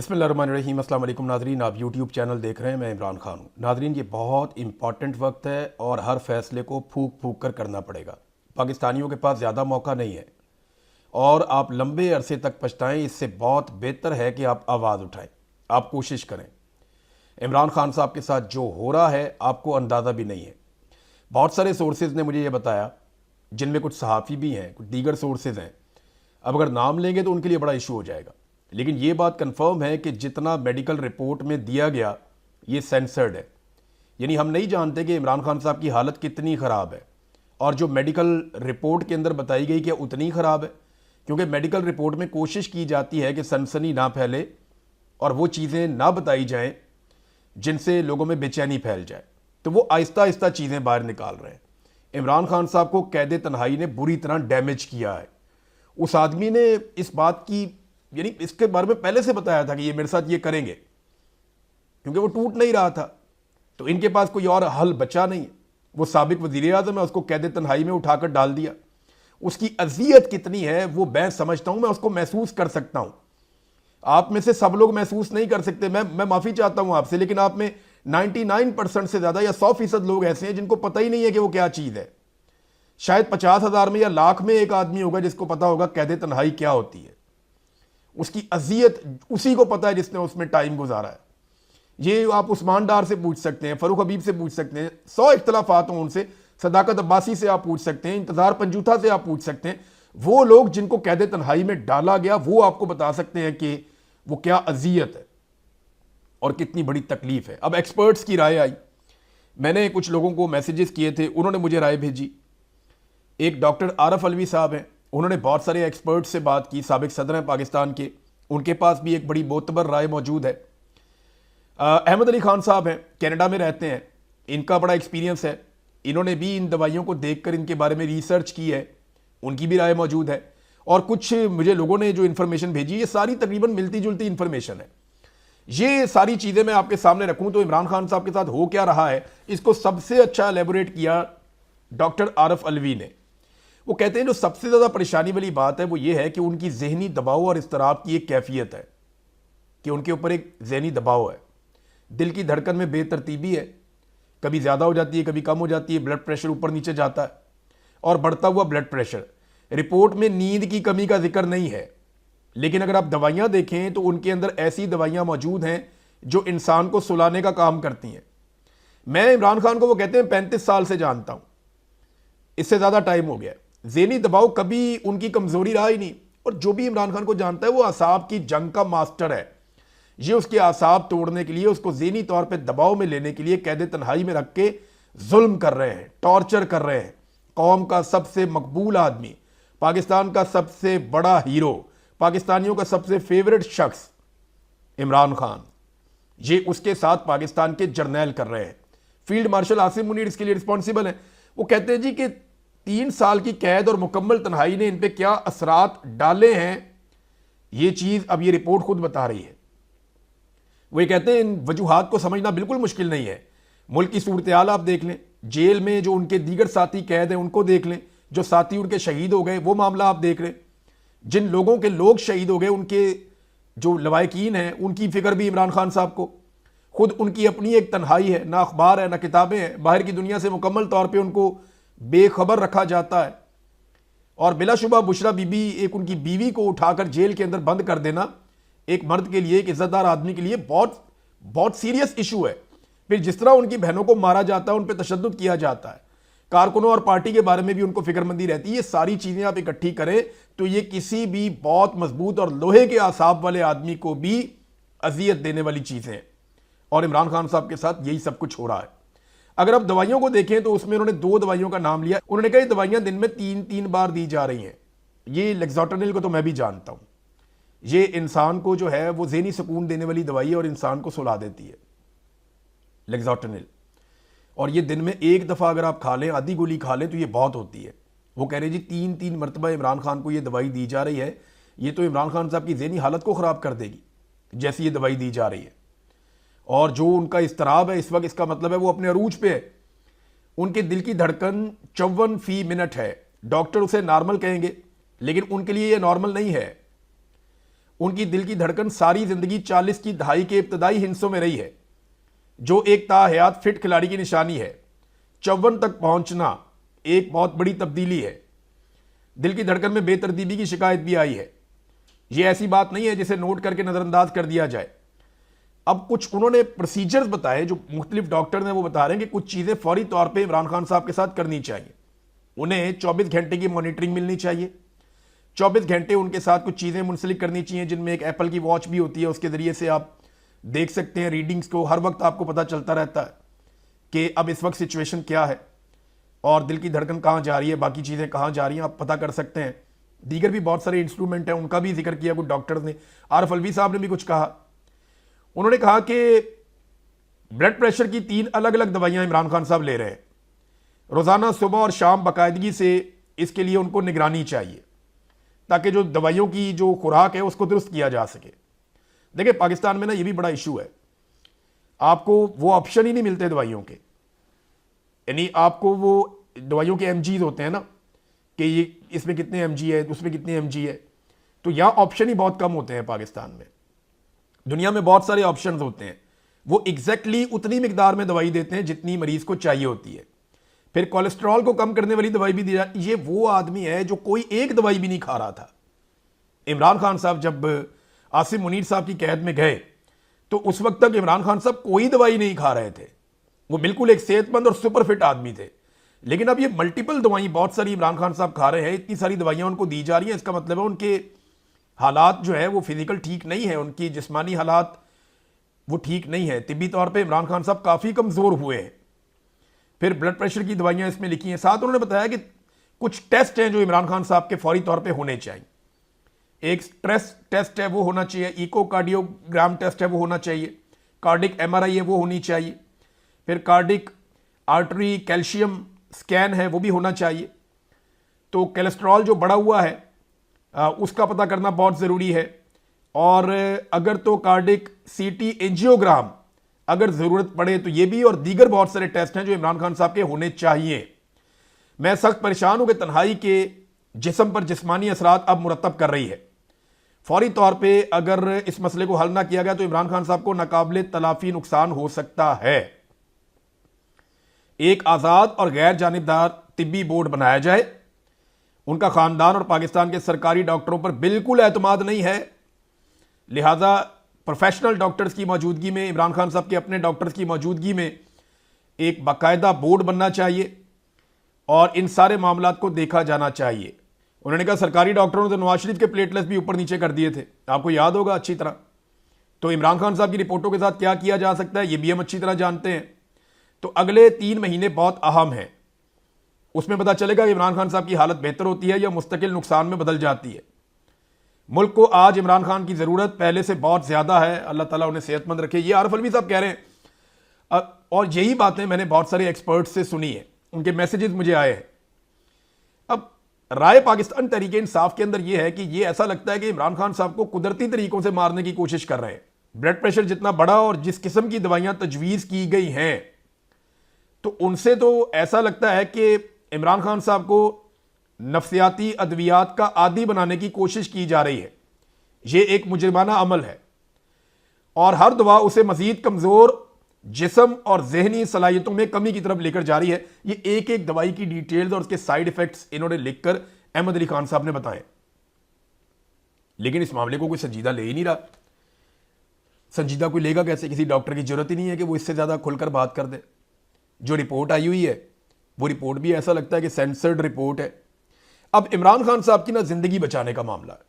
बिस्मिल्लाहिर्रहमानिर्रहीम। अस्सलाम वालेकुम नाजरीन, आप यूट्यूब चैनल देख रहे हैं। मैं इमरान खान हूँ। नाजरीन, ये बहुत इंपॉर्टेंट वक्त है और हर फैसले को फूक फूक कर करना पड़ेगा। पाकिस्तानियों के पास ज़्यादा मौका नहीं है और आप लंबे अरसे तक पछताएं, इससे बहुत बेहतर है कि आप आवाज़ उठाएं, आप कोशिश करें। इमरान खान साहब के साथ जो हो रहा है आपको अंदाज़ा भी नहीं है। बहुत सारे सोर्सेज ने मुझे ये बताया, जिनमें कुछ सहाफ़ी भी हैं, कुछ दीगर सोर्सेज हैं। अब अगर नाम लेंगे तो उनके लिए बड़ा इशू हो जाएगा, लेकिन ये बात कंफर्म है कि जितना मेडिकल रिपोर्ट में दिया गया ये सेंसर्ड है। यानी हम नहीं जानते कि इमरान खान साहब की हालत कितनी ख़राब है, और जो मेडिकल रिपोर्ट के अंदर बताई गई क्या उतनी ख़राब है? क्योंकि मेडिकल रिपोर्ट में कोशिश की जाती है कि सनसनी ना फैले और वो चीज़ें ना बताई जाएं जिनसे लोगों में बेचैनी फैल जाए, तो वो आहिस्ता आहिस्ता चीज़ें बाहर निकाल रहे हैं। इमरान खान साहब को कैद तन्हाई ने बुरी तरह डैमेज किया है। उस आदमी ने इस बात की, यानी इसके बारे में पहले से बताया था कि ये मेरे साथ ये करेंगे, क्योंकि वो टूट नहीं रहा था, तो इनके पास कोई और हल बचा नहीं है। वो साबिक वजीर आज़म है, उसको कैद तन्हाई में उठाकर डाल दिया। उसकी अजियत कितनी है वो मैं समझता हूं, मैं उसको महसूस कर सकता हूं। आप में से सब लोग महसूस नहीं कर सकते, मैं माफ़ी चाहता हूं आपसे, लेकिन आप में 99% से ज़्यादा या 100% लोग ऐसे हैं जिनको पता ही नहीं है कि वो क्या चीज़ है। शायद 50,000 में या लाख में एक आदमी होगा जिसको पता होगा कैद तन्हाई क्या होती है। उसकी अजियत उसी को पता है जिसने उसमें टाइम गुजारा है। ये आप उस्मान डार से पूछ सकते हैं, फ़रूख हबीब से पूछ सकते हैं, 100 इख्तलाफात हों उनसे, सदाकत अब्बासी से आप पूछ सकते हैं, इंतज़ार पंजूथा से आप पूछ सकते हैं। वो लोग जिनको कैद तन्हाई में डाला गया वो आपको बता सकते हैं कि वो क्या अजियत है और कितनी बड़ी तकलीफ है। अब एक्सपर्ट्स की राय आई, मैंने कुछ लोगों को मैसेजेस किए थे, उन्होंने मुझे राय भेजी। एक डॉक्टर आरफ अलवी साहब हैं, उन्होंने बहुत सारे एक्सपर्ट से बात की, साबिक सदर हैं पाकिस्तान के, उनके पास भी एक बड़ी मोतबर राय मौजूद है। अहमद अली खान साहब हैं, कनाडा में रहते हैं, इनका बड़ा एक्सपीरियंस है, इन्होंने भी इन दवाइयों को देखकर इनके बारे में रिसर्च की है, उनकी भी राय मौजूद है। और कुछ मुझे लोगों ने जो इन्फॉर्मेशन भेजी, ये सारी तकरीबन मिलती जुलती इन्फॉर्मेशन है। ये सारी चीज़ें मैं आपके सामने रखूं तो इमरान खान साहब के साथ हो क्या रहा है, इसको सबसे अच्छा एलेबोरेट किया डॉक्टर आरफ अलवी ने। वो कहते हैं जो सबसे ज़्यादा परेशानी वाली बात है वो ये है कि उनकी जहनी दबाव और इस्तराब की एक कैफियत है, कि उनके ऊपर एक जहनी दबाव है। दिल की धड़कन में बेतरतीबी है, कभी ज़्यादा हो जाती है, कभी कम हो जाती है, ब्लड प्रेशर ऊपर नीचे जाता है और बढ़ता हुआ ब्लड प्रेशर। रिपोर्ट में नींद की कमी का जिक्र नहीं है, लेकिन अगर आप दवाइयाँ देखें तो उनके अंदर ऐसी दवाइयाँ मौजूद हैं जो इंसान को सुलाने का काम करती हैं। मैं इमरान खान को, वो कहते हैं 35 साल से जानता हूँ, इससे ज़्यादा टाइम हो गया। ज़हनी दबाव कभी उनकी कमज़ोरी रहा ही नहीं, और जो भी इमरान खान को जानता है वो आसाब की जंग का मास्टर है। ये उसके आसाब तोड़ने के लिए, उसको ज़हनी तौर पे दबाव में लेने के लिए कैद तन्हाई में रख के जुल्म कर रहे हैं, टॉर्चर कर रहे हैं। कौम का सबसे मकबूल आदमी, पाकिस्तान का सबसे बड़ा हीरो, पाकिस्तानियों का सबसे फेवरेट शख्स इमरान खान, ये उसके साथ पाकिस्तान के जर्नैल कर रहे हैं। फील्ड मार्शल आसिम मुनीर इसके लिए रिस्पॉन्सिबल है। वो कहते हैं जी कि 3 साल की कैद और मुकम्मल तन्हाई ने इन पे क्या असरात डाले हैं, ये चीज़ अब ये रिपोर्ट खुद बता रही है। वो ये कहते हैं इन वजूहात को समझना बिल्कुल मुश्किल नहीं है। मुल्क की सूरत हाल आप देख लें, जेल में जो उनके दीगर साथी कैद हैं उनको देख लें, जो साथी उनके शहीद हो गए वो मामला आप देख लें, जिन लोगों के लोग शहीद हो गए उनके जो लवाकिन हैं उनकी फिक्र भी इमरान खान साहब को। खुद उनकी अपनी एक तन्हाई है, ना अखबार है ना किताबें हैं, बाहर की दुनिया से मुकम्मल तौर पर उनको बेखबर रखा जाता है। और बिलाशुबा बुशरा बीबी, एक उनकी बीवी को उठाकर जेल के अंदर बंद कर देना एक मर्द के लिए, एक इज्जतदार आदमी के लिए बहुत बहुत सीरियस इशू है। फिर जिस तरह उनकी बहनों को मारा जाता है, उन पर तशद्दुद किया जाता है, कारकुनों और पार्टी के बारे में भी उनको फिक्रमंदी रहती है। ये सारी चीज़ें आप इकट्ठी करें तो ये किसी भी बहुत मजबूत और लोहे के आसाब वाले आदमी को भी अजियत देने वाली चीज़ें हैं, और इमरान खान साहब के साथ यही सब कुछ हो रहा है। अगर आप दवाइयों को देखें तो उसमें उन्होंने 2 दवाइयों का नाम लिया। उन्होंने कहा ये दवाइयाँ दिन में 3-3 बार दी जा रही हैं। ये लेक्सोटनिल को तो मैं भी जानता हूँ, ये इंसान को जो है वो ज़हनी सुकून देने वाली दवाई है और इंसान को सुला देती है, लेक्सोटनिल। और ये दिन में 1 दफ़ा अगर आप खा लें, आधी गोली खा लें तो ये बहुत होती है। वो कह रहे जी 3-3 मरतबा इमरान खान को ये दवाई दी जा रही है, ये तो इमरान खान साहब की ज़हनी हालत को ख़राब कर देगी जैसी ये दवाई दी जा रही है। और जो उनका इस्तराब है इस वक्त, इसका मतलब है वो अपने अरूज पे है। उनके दिल की धड़कन 54 फी मिनट है। डॉक्टर उसे नॉर्मल कहेंगे, लेकिन उनके लिए ये नॉर्मल नहीं है। उनकी दिल की धड़कन सारी जिंदगी 40 की दहाई के इब्तदाई हिस्सों में रही है, जो एक ताहयात फिट खिलाड़ी की निशानी है। 54 तक पहुंचना एक बहुत बड़ी तब्दीली है। दिल की धड़कन में बेतरतीबी की शिकायत भी आई है। यह ऐसी बात नहीं है जिसे नोट करके नजरअंदाज कर दिया जाए। अब कुछ उन्होंने प्रोसीजर्स बताए, जो मुख्तलिफ डॉक्टर हैं वो बता रहे हैं कि कुछ चीजें फौरी तौर पे इमरान खान साहब के साथ करनी चाहिए। उन्हें 24 घंटे की मॉनिटरिंग मिलनी चाहिए। 24 घंटे उनके साथ कुछ चीजें मुंसलिक करनी चाहिए, जिनमें एक एप्पल की वॉच भी होती है। उसके जरिए से आप देख सकते हैं रीडिंग्स को, हर वक्त आपको पता चलता रहता है कि अब इस वक्त सिचुएशन क्या है और दिल की धड़कन कहां जा रही है, बाकी चीजें कहां जा रही हैं, आप पता कर सकते हैं। दीगर भी बहुत सारे इंस्ट्रूमेंट हैं, उनका भी जिक्र किया कुछ डॉक्टर्स ने। आरफ अलवी साहब ने भी कुछ कहा। उन्होंने कहा कि ब्लड प्रेशर की 3 अलग अलग दवाइयां इमरान खान साहब ले रहे हैं। रोजाना सुबह और शाम बाकायदगी से इसके लिए उनको निगरानी चाहिए, ताकि जो दवाइयों की जो खुराक है उसको दुरुस्त किया जा सके। देखिए, पाकिस्तान में ना ये भी बड़ा इशू है, आपको वो ऑप्शन ही नहीं मिलते दवाइयों के। यानी आपको वो दवाइयों के एमजीज होते हैं ना, कि ये इसमें कितने एमजी है, उसमें कितने एमजी है, तो यहां ऑप्शन ही बहुत कम होते हैं पाकिस्तान में। दुनिया में बहुत सारे ऑप्शंस होते हैं, वो एग्जैक्टली उतनी मिकदार में दवाई देते हैं जितनी मरीज को चाहिए होती है। फिर कोलेस्ट्रॉल को कम करने वाली दवाई भी दी जाती है। ये वो आदमी है जो कोई एक दवाई भी नहीं खा रहा था। इमरान खान साहब जब आसिम मुनीर साहब की कैद में गए तो उस वक्त तक इमरान खान साहब कोई दवाई नहीं खा रहे थे। वो बिल्कुल एक सेहतमंद और सुपर फिट आदमी थे। लेकिन अब ये मल्टीपल दवाई बहुत सारी इमरान खान साहब खा रहे हैं, इतनी सारी दवाइयां उनको दी जा रही हैं। इसका मतलब है उनके हालात जो है वो फिजिकल ठीक नहीं है, उनकी जिस्मानी हालात वो ठीक नहीं है। तिब्बी तौर पे इमरान खान साहब काफ़ी कमज़ोर हुए हैं। फिर ब्लड प्रेशर की दवाइयां इसमें लिखी हैं। साथ उन्होंने बताया कि कुछ टेस्ट हैं जो इमरान खान साहब के फौरी तौर पे होने चाहिए। एक स्ट्रेस टेस्ट है वो होना चाहिए, इकोकार्डियोग्राम टेस्ट है वो होना चाहिए, कार्डिक एमआरआई है वो होनी चाहिए, फिर कार्डिक आर्टरी कैल्शियम स्कैन है वो भी होना चाहिए। तो कोलेस्ट्रॉल जो बढ़ा हुआ है उसका पता करना बहुत ज़रूरी है। और अगर तो कार्डिक सीटी एंजियोग्राम अगर ज़रूरत पड़े तो ये भी, और दीगर बहुत सारे टेस्ट हैं जो इमरान खान साहब के होने चाहिए। मैं सख्त परेशान हूं कि तन्हाई के जिस्म पर जिस्मानी असरात अब मुरतब कर रही है। फौरी तौर पे अगर इस मसले को हल ना किया गया तो इमरान खान साहब को नाकाबिले तलाफी नुकसान हो सकता है। एक आज़ाद और गैर जानिबदार तिब्बी बोर्ड बनाया जाए। उनका खानदान और पाकिस्तान के सरकारी डॉक्टरों पर बिल्कुल एतमाद नहीं है, लिहाजा प्रोफेशनल डॉक्टर्स की मौजूदगी में, इमरान खान साहब के अपने डॉक्टर्स की मौजूदगी में एक बाकायदा बोर्ड बनना चाहिए और इन सारे मामलात को देखा जाना चाहिए। उन्होंने कहा सरकारी डॉक्टरों ने तो नवाज शरीफ के प्लेटलेट्स भी ऊपर नीचे कर दिए थे, आपको याद होगा अच्छी तरह। तो इमरान खान साहब की रिपोर्टों के साथ क्या किया जा सकता है ये भी हम अच्छी तरह जानते हैं। तो अगले 3 महीने बहुत अहम हैं, उसमें पता चलेगा कि इमरान खान साहब की हालत बेहतर होती है या मुस्तकिल नुकसान में बदल जाती है। मुल्क को आज इमरान खान की ज़रूरत पहले से बहुत ज़्यादा है। अल्लाह ताला उन्हें सेहतमंद रखे, ये आरफ अलवी साहब कह रहे हैं। और यही बातें मैंने बहुत सारे एक्सपर्ट्स से सुनी है, उनके मैसेजेस मुझे आए हैं। अब राय पाकिस्तान तहरीक इंसाफ के अंदर यह है कि ये ऐसा लगता है कि इमरान खान साहब को कुदरती तरीकों से मारने की कोशिश कर रहे हैं। ब्लड प्रेशर जितना बढ़ा और जिस किस्म की दवाइयां तजवीज़ की गई हैं, तो उनसे तो ऐसा लगता है कि इमरान खान साहब को नफ्सियाती अद्वियात का आदी बनाने की कोशिश की जा रही है। यह एक मुजरिमाना अमल है और हर दवा उसे मजीद कमज़ोर जिस्म और जहनी सलाहियतों में कमी की तरफ लेकर जा रही है। ये एक एक दवाई की डिटेल्स और उसके साइड इफेक्ट्स इन्होंने लिखकर अहमद अली खान साहब ने बताए, लेकिन इस मामले को कोई संजीदा ले ही नहीं रहा। संजीदा कोई लेगा कैसे? किसी डॉक्टर की जरूरत ही नहीं है कि वो इससे ज़्यादा खुलकर बात कर दे। जो रिपोर्ट आई हुई है वो रिपोर्ट भी ऐसा लगता है कि सेंसर्ड रिपोर्ट है। अब इमरान खान साहब की ना जिंदगी बचाने का मामला है।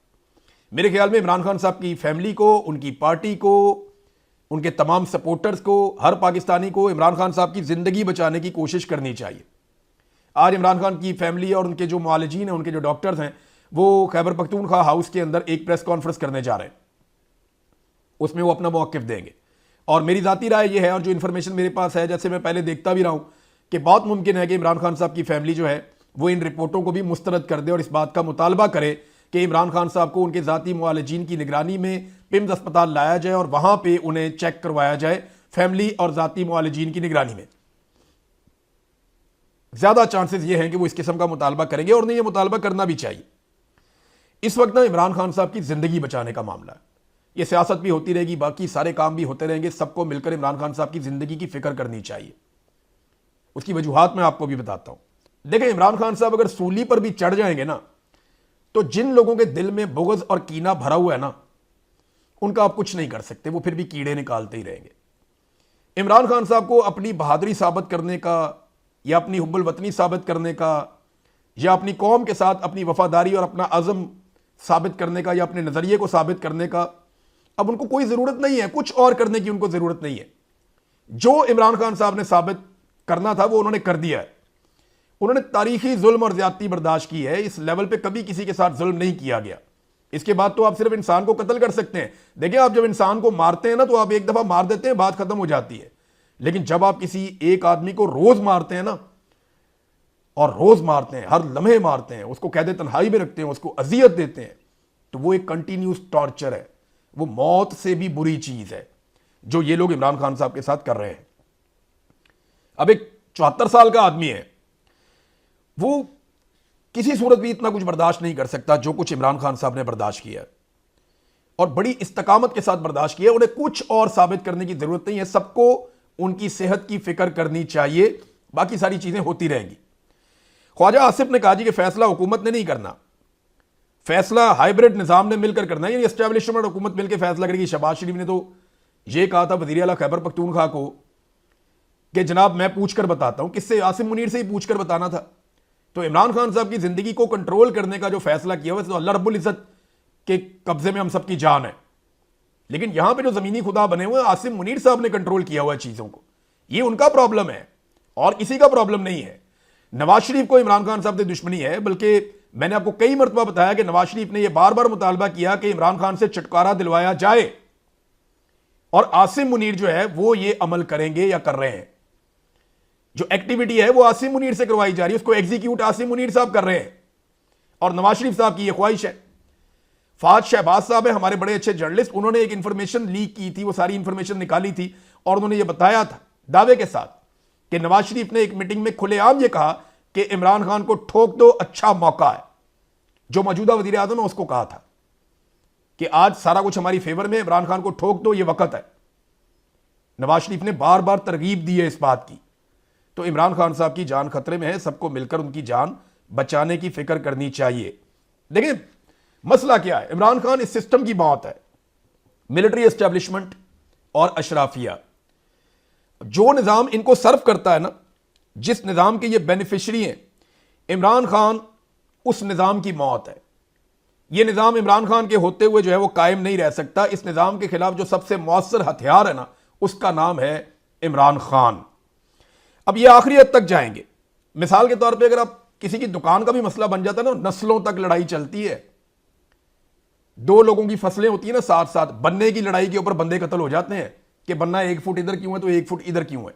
मेरे ख्याल में इमरान खान साहब की फैमिली को, उनकी पार्टी को, उनके तमाम सपोर्टर्स को, हर पाकिस्तानी को इमरान खान साहब की जिंदगी बचाने की कोशिश करनी चाहिए। आज इमरान खान की फैमिली और उनके जो मुआलिजीन हैं, उनके जो डॉक्टर्स हैं, वो खैबर पख्तूनख्वा हाउस के अंदर एक प्रेस कॉन्फ्रेंस करने जा रहे हैं। उसमें वो अपना मौक़िफ़ देंगे। और मेरी ज़ाती राय ये है, और जो इन्फॉर्मेशन मेरे पास है, जैसे मैं पहले देखता भी रहा हूँ, कि बहुत मुमकिन है कि इमरान खान साहब की फैमिली जो है वो इन रिपोर्टों को भी मुस्तरद कर दे और इस बात का मुतालबा करे कि इमरान खान साहब को उनके ज़ाती मुआलिजीन की निगरानी में पिम्स अस्पताल लाया जाए और वहाँ पे उन्हें चेक करवाया जाए, फैमिली और ज़ाती मुआलिजीन की निगरानी में। ज़्यादा चांसेस ये हैं कि वो इस किस्म का मुतालबा करेंगे, और नहीं, ये मुतालबा करना भी चाहिए। इस वक्त ना इमरान खान साहब की ज़िंदगी बचाने का मामला है। ये सियासत भी होती रहेगी, बाकी सारे काम भी होते रहेंगे। सबको मिलकर इमरान खान साहब की जिंदगी की फिक्र करनी चाहिए। उसकी वजूहात मैं आपको भी बताता हूं। देखिए, इमरान खान साहब अगर सूली पर भी चढ़ जाएंगे ना, तो जिन लोगों के दिल में बुग़्ज़ और कीना भरा हुआ है ना, उनका आप कुछ नहीं कर सकते, वो फिर भी कीड़े निकालते ही रहेंगे। इमरान खान साहब को अपनी बहादुरी साबित करने का, या अपनी हुब्बुल वतनी साबित करने का, या अपनी कौम के साथ अपनी वफादारी और अपना अज़म साबित करने का, या अपने नज़रिए को साबित करने का अब उनको कोई ज़रूरत नहीं है। कुछ और करने की उनको ज़रूरत नहीं है। जो इमरान खान साहब ने साबित करना था वो उन्होंने कर दिया है। उन्होंने तारीखी जुल्म और ज्यादती बर्दाश्त की है। इस लेवल पे कभी किसी के साथ जुल्म नहीं किया गया। इसके बाद तो आप सिर्फ इंसान को कत्ल कर सकते हैं। देखिए, आप जब इंसान को मारते हैं ना, तो आप एक दफा मार देते हैं, बात खत्म हो जाती है। लेकिन जब आप किसी एक आदमी को रोज मारते हैं ना, और रोज मारते हैं, हर लम्हे मारते हैं, उसको कैद तन्हाई में रखते हैं, उसको अजियत देते हैं, तो वो एक कंटिन्यूस टॉर्चर है। वो मौत से भी बुरी चीज है जो ये लोग इमरान खान साहब के साथ कर रहे हैं। अब एक 74 साल का आदमी है, वो किसी सूरत भी इतना कुछ बर्दाश्त नहीं कर सकता जो कुछ इमरान खान साहब ने बर्दाश्त किया, और बड़ी इस्तकामत के साथ बर्दाश्त किया। उन्हें कुछ और साबित करने की जरूरत नहीं है। सबको उनकी सेहत की फिक्र करनी चाहिए, बाकी सारी चीजें होती रहेंगी। ख्वाजा आसिफ ने कहा जी कि फैसला हुकूमत ने नहीं करना, फैसला हाइब्रिड निजाम ने मिलकर करना है, यानी एस्टेब्लिशमेंट हुकूमत मिलकर फैसला करेगी। शहबाज शरीफ ने तो यह कहा था वज़ीर आला खैबर पख्तूनख्वा को कि जनाब मैं पूछकर बताता हूं। किससे? आसिम मुनीर से ही पूछकर बताना था। तो इमरान खान साहब की जिंदगी को कंट्रोल करने का जो फैसला किया हुआ, तो अल्लाह रब्बुल इज्जत के कब्जे में हम सबकी जान है। लेकिन यहां पे जो जमीनी खुदा बने हुए आसिम मुनीर साहब ने कंट्रोल किया हुआ है चीजों को। ये उनका प्रॉब्लम है और किसी का प्रॉब्लम नहीं है। नवाज शरीफ को इमरान खान साहब से दुश्मनी है, बल्कि मैंने आपको कई मरतबा बताया कि नवाज शरीफ ने यह बार बार मुतालबा किया कि इमरान खान से छुटकारा दिलवाया जाए, और आसिम मुनीर जो है वो ये अमल करेंगे या कर रहे हैं। जो एक्टिविटी है वो आसिम मुनीर से करवाई जा रही है, उसको एग्जीक्यूट आसिम मुनीर साहब कर रहे हैं, और नवाज शरीफ साहब की यह ख्वाहिश है। फाज शहबाज साहब है हमारे बड़े अच्छे जर्नलिस्ट, उन्होंने एक इंफॉर्मेशन लीक की थी, वो सारी इंफॉर्मेशन निकाली थी, और उन्होंने ये बताया था दावे के साथ कि नवाज शरीफ ने एक मीटिंग में खुलेआम ये कहा कि इमरान खान को ठोक दो, अच्छा मौका है। जो मौजूदा वजीर आजम है उसको कहा था कि आज सारा कुछ हमारी फेवर में, इमरान खान को ठोक दो, ये वक्त है। नवाज शरीफ ने बार बार तरगीब दी है इस बात की। तो इमरान खान साहब की जान खतरे में है, सबको मिलकर उनकी जान बचाने की फिक्र करनी चाहिए। देखिए मसला क्या है, इमरान खान इस सिस्टम की बात है, मिलिट्री एस्टेब्लिशमेंट और अशराफिया, जो निजाम इनको सर्व करता है ना, जिस निजाम के ये बेनिफिशरी हैं, इमरान खान उस निजाम की मौत है। ये निजाम इमरान खान के होते हुए जो है वो कायम नहीं रह सकता। इस निजाम के खिलाफ जो सबसे मौसर हथियार है ना, उसका नाम है इमरान खान। अब ये आखिरी हद तक जाएंगे। मिसाल के तौर पे अगर आप किसी की दुकान का भी मसला बन जाता है ना, नस्लों तक लड़ाई चलती है। दो लोगों की फसलें होती है ना साथ साथ, बनने की लड़ाई के ऊपर बंदे कत्ल हो जाते हैं कि बनना 1 फुट इधर क्यों है तो 1 फुट इधर क्यों है।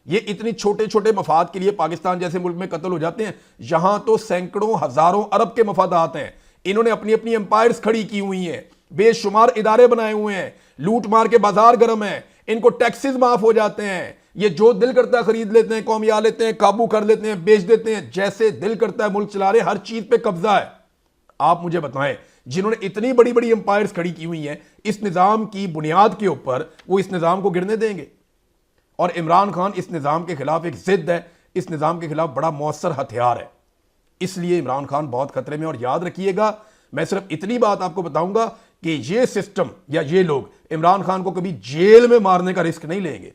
ये इतनी छोटे छोटे मफाद के लिए पाकिस्तान जैसे मुल्क में कत्ल हो जाते हैं। यहां तो सैकड़ों हजारों अरब के मफादात हैं। इन्होंने अपनी अपनी एम्पायर्स खड़ी की हुई हैं, बेशुमार इदारे बनाए हुए हैं, लूट मार के बाजार गर्म है, इनको टैक्सेस माफ हो जाते हैं। ये जो दिल करता है खरीद लेते हैं, कौमिया लेते हैं, काबू कर लेते हैं, बेच देते हैं, जैसे दिल करता है मुल्क चला रहे, हर चीज पे कब्जा है। आप मुझे बताएं, जिन्होंने इतनी बड़ी बड़ी एम्पायर्स खड़ी की हुई हैं, इस निजाम की बुनियाद के ऊपर वो इस निजाम को गिरने देंगे? और इमरान खान इस निजाम के खिलाफ एक जिद है, इस निजाम के खिलाफ बड़ा मौसर हथियार है। इसलिए इमरान खान बहुत खतरे में। और याद रखिएगा, मैं सिर्फ इतनी बात आपको बताऊंगा कि ये सिस्टम या ये लोग इमरान खान को कभी जेल में मारने का रिस्क नहीं लेंगे,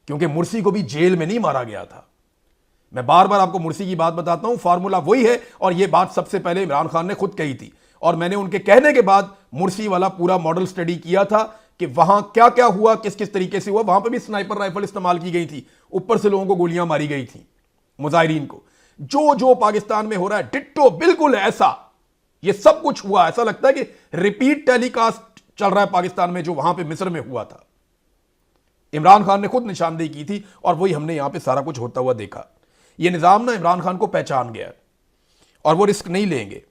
क्योंकि मुर्सी को भी जेल में नहीं मारा गया था। मैं बार बार आपको मुर्सी की बात बताता हूं, फार्मूला वही है, और यह बात सबसे पहले इमरान खान ने खुद कही थी, और मैंने उनके कहने के बाद मुर्सी वाला पूरा मॉडल स्टडी किया था कि वहां क्या क्या हुआ, किस किस तरीके से हुआ। वहां पर भी स्नाइपर राइफल इस्तेमाल की गई थी, ऊपर से लोगों को गोलियां मारी गई थी, मुजाहिरीन को। जो जो पाकिस्तान में हो रहा है डिट्टो बिल्कुल ऐसा, ये सब कुछ हुआ। ऐसा लगता है कि रिपीट टेलीकास्ट चल रहा है पाकिस्तान में, जो वहां पे मिस्र में हुआ था। इमरान खान ने खुद निशानदेही की थी, और वही हमने यहां पे सारा कुछ होता हुआ देखा। यह निजाम ना इमरान खान को पहचान गया, और वो रिस्क नहीं लेंगे,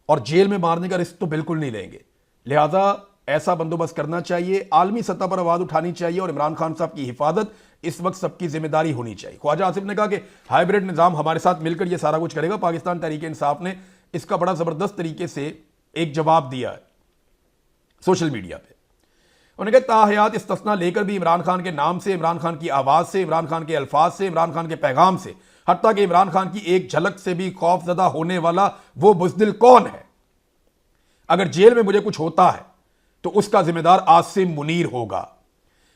और जेल में मारने का रिस्क तो बिल्कुल नहीं लेंगे। लिहाजा ऐसा बंदोबस्त करना चाहिए, आलमी सतह पर आवाज उठानी चाहिए, और इमरान खान साहब की हिफाजत इस वक्त सबकी जिम्मेदारी होनी चाहिए। ख्वाजा आसिफ ने कहा कि हाइब्रिड निजाम हमारे साथ मिलकर यह सारा कुछ करेगा। पाकिस्तान तहरीक इंसाफ ने इसका बड़ा जबरदस्त तरीके से एक जवाब दिया है। सोशल मीडिया पे। उन्होंने कहा ताहयात इस्तिस्ना लेकर भी इमरान खान के नाम से, इमरान खान की आवाज़ से, इमरान खान के अल्फाज से, इमरान खान के पैगाम से, हत्ता कि इमरान खान की एक झलक से भी खौफजदा होने वाला वो बुज़दिल कौन है। अगर जेल में मुझे कुछ होता है तो उसका जिम्मेदार आसिम मुनीर होगा।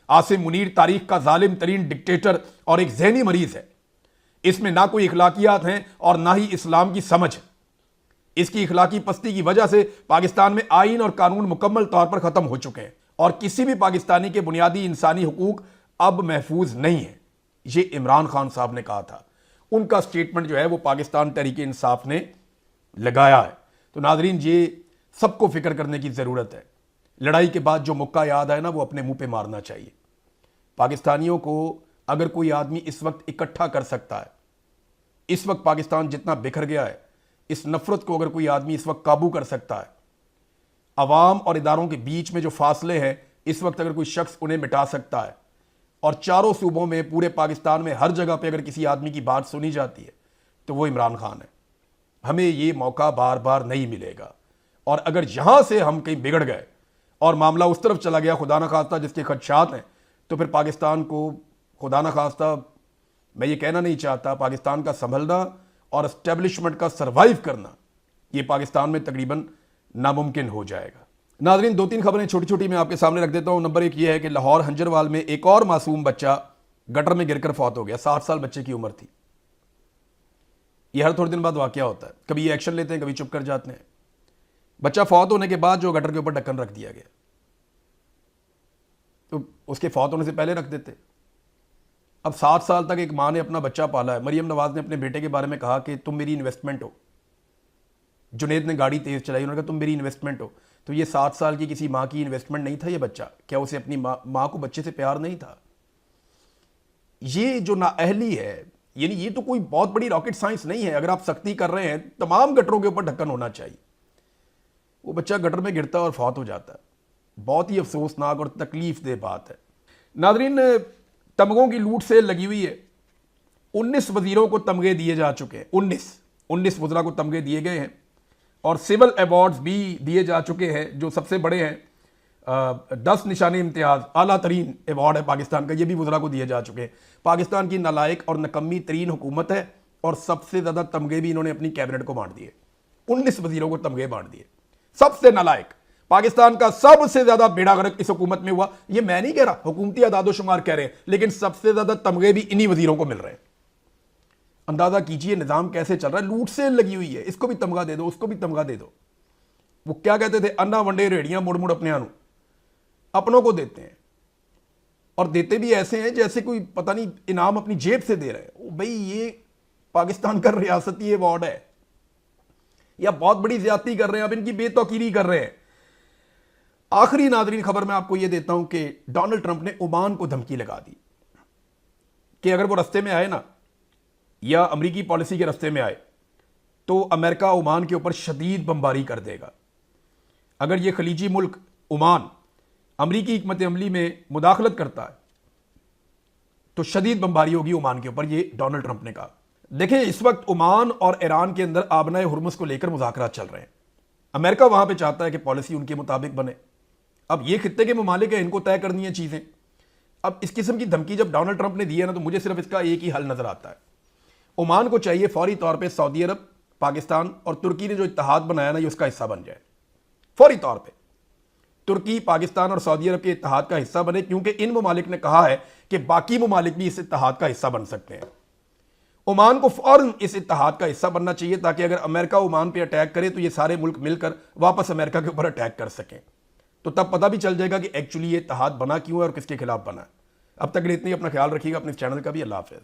आसिम मुनीर तारीख का जालिम तरीन डिक्टेटर और एक जहनी मरीज है। इसमें ना कोई इखलाकियात हैं और ना ही इस्लाम की समझ है। इसकी इखलाकी पस्ती की वजह से पाकिस्तान में आइन और कानून मुकम्मल तौर पर खत्म हो चुके हैं और किसी भी पाकिस्तानी के बुनियादी इंसानी हुकूक अब महफूज नहीं है। ये इमरान खान साहब ने कहा था। उनका स्टेटमेंट जो है वो पाकिस्तान तहरीक इंसाफ ने लगाया है। तो नाजरीन, ये सबको फिक्र करने की ज़रूरत है। लड़ाई के बाद जो मुक्का याद आए ना, वो अपने मुंह पे मारना चाहिए। पाकिस्तानियों को अगर कोई आदमी इस वक्त इकट्ठा कर सकता है, इस वक्त पाकिस्तान जितना बिखर गया है, इस नफरत को अगर कोई आदमी इस वक्त काबू कर सकता है, अवाम और इदारों के बीच में जो फासले हैं इस वक्त अगर कोई शख्स उन्हें मिटा सकता है, और चारों सूबों में, पूरे पाकिस्तान में हर जगह पे अगर किसी आदमी की बात सुनी जाती है तो वो इमरान खान है। हमें ये मौका बार बार नहीं मिलेगा। और अगर यहां से हम कहीं बिगड़ गए और मामला उस तरफ चला गया, खुदा न खास्ता जिसके खदशात हैं, तो फिर पाकिस्तान को, खुदा न खास्ता मैं ये कहना नहीं चाहता, पाकिस्तान का संभलना और एस्टेब्लिशमेंट का सर्वाइव करना ये पाकिस्तान में तकरीबन नामुमकिन हो जाएगा। नाजरीन, 2-3 खबरें छोटी छोटी मैं आपके सामने रख देता हूं। नंबर 1 ये है कि लाहौर हंजरवाल में एक और मासूम बच्चा गटर में गिरकर फौत हो गया। 60 साल बच्चे की उम्र थी। ये हर थोड़े दिन बाद वाकया होता है। कभी ये एक्शन लेते हैं, कभी चुप कर जाते हैं। बच्चा फौत होने के बाद जो गटर के ऊपर ढक्कन रख दिया गया, तो उसके फौत होने से पहले रख देते। अब 7 साल तक एक मां ने अपना बच्चा पाला है। मरियम नवाज ने अपने बेटे के बारे में कहा कि तुम मेरी इन्वेस्टमेंट हो। जुनेद ने गाड़ी तेज चलाई, उन्होंने कहा तुम मेरी इन्वेस्टमेंट हो। तो ये 7 साल की किसी मां की इन्वेस्टमेंट नहीं था ये बच्चा? क्या उसे अपनी मां को बच्चे से प्यार नहीं था? ये जो नाअहली है, यानी ये तो कोई बहुत बड़ी रॉकेट साइंस नहीं है। अगर आप सख्ती कर रहे हैं, तमाम गटरों के ऊपर ढक्कन होना चाहिए। वो बच्चा गटर में गिरता और फौत हो जाता है। बहुत ही अफसोसनाक और तकलीफ दे बात है। नाजरीन, तमगों की लूट से लगी हुई है। 19 वजीरों को तमगे दिए जा चुके हैं। 19 वज़रा को तमगे दिए गए हैं और सिविल अवार्ड्स भी दिए जा चुके हैं। जो सबसे बड़े हैं 10 निशानी इम्तियाज़, आला तरीन अवार्ड है पाकिस्तान का, ये भी वज़रा को दिए जा चुके हैं। पाकिस्तान की नालायक और नकम्मी तरीन हुकूमत है और सबसे ज़्यादा तमगे भी इन्होंने अपनी कैबिनेट को बांट दिए। 19 वजीरों को तमगे बांट दिए। सबसे नालायक, पाकिस्तान का सबसे ज्यादा बेड़ा गर्क इस हुकूमत में हुआ। ये मैं नहीं कह रहा, हुकूमती अदादोशुमार कह रहे हैं, लेकिन सबसे ज्यादा तमगे भी इन्हीं वजीरों को मिल रहे हैं। अंदाजा कीजिए निजाम कैसे चल रहा है। लूट से लगी हुई है। इसको भी तमगा दे दो, उसको भी तमगा दे दो। वो क्या कहते थे, अन्ना वंडे रेड़ियां मुड़ मुड़ अपने आनू, अपनों को देते हैं। और देते भी ऐसे हैं जैसे कोई पता नहीं इनाम अपनी जेब से दे रहे हैं। भाई ये पाकिस्तान का रियासती अवार्ड है या बहुत बड़ी ज्यादती कर रहे हैं, अब इनकी बेतौकीरी कर रहे हैं। आखिरी नाजरीन खबर मैं आपको यह देता हूं कि डोनाल्ड ट्रंप ने ओमान को धमकी लगा दी कि अगर वो रस्ते में आए ना, या अमरीकी पॉलिसी के रस्ते में आए, तो अमेरिका ओमान के ऊपर शदीद बमबारी कर देगा। अगर ये खलीजी मुल्क ओमान अमरीकी हिकमत अमली में मुदाखलत करता है तो शदीद बमबारी होगी ओमान के ऊपर, ये डोनाल्ड ट्रंप ने कहा। देखें, इस वक्त ओमान और ईरान के अंदर आबनाए हुर्मुस को लेकर मुज़ाकरात चल रहे हैं। अमेरिका वहां पे चाहता है कि पॉलिसी उनके मुताबिक बने। अब ये खित्ते के ममालिक है, इनको तय करनी है चीजें। अब इस किस्म की धमकी जब डोनाल्ड ट्रंप ने दी है ना, तो मुझे सिर्फ इसका एक ही हल नजर आता है। ओमान को चाहिए फौरी तौर पे सऊदी अरब, पाकिस्तान और तुर्की ने जो इत्तेहाद बनाया ना, ये उसका हिस्सा बन जाए। फौरी तौर पे तुर्की, पाकिस्तान और सऊदी अरब के इत्तेहाद का हिस्सा बने, क्योंकि इन ममालिक ने कहा है कि बाकी ममालिक भी इस इत्तेहाद का हिस्सा बन सकते हैं। ओमान को फौरन इस इत्तेहाद का हिस्सा बनना चाहिए, ताकि अगर अमेरिका ओमान पे अटैक करे तो ये सारे मुल्क मिलकर वापस अमेरिका के ऊपर अटैक कर सकें। तो तब पता भी चल जाएगा कि एक्चुअली ये इत्तेहाद बना क्यों है और किसके खिलाफ बना है। अब तक इतनी, अपना ख्याल रखिएगा, अपने चैनल का भी। अल्लाह हाफ़िज़।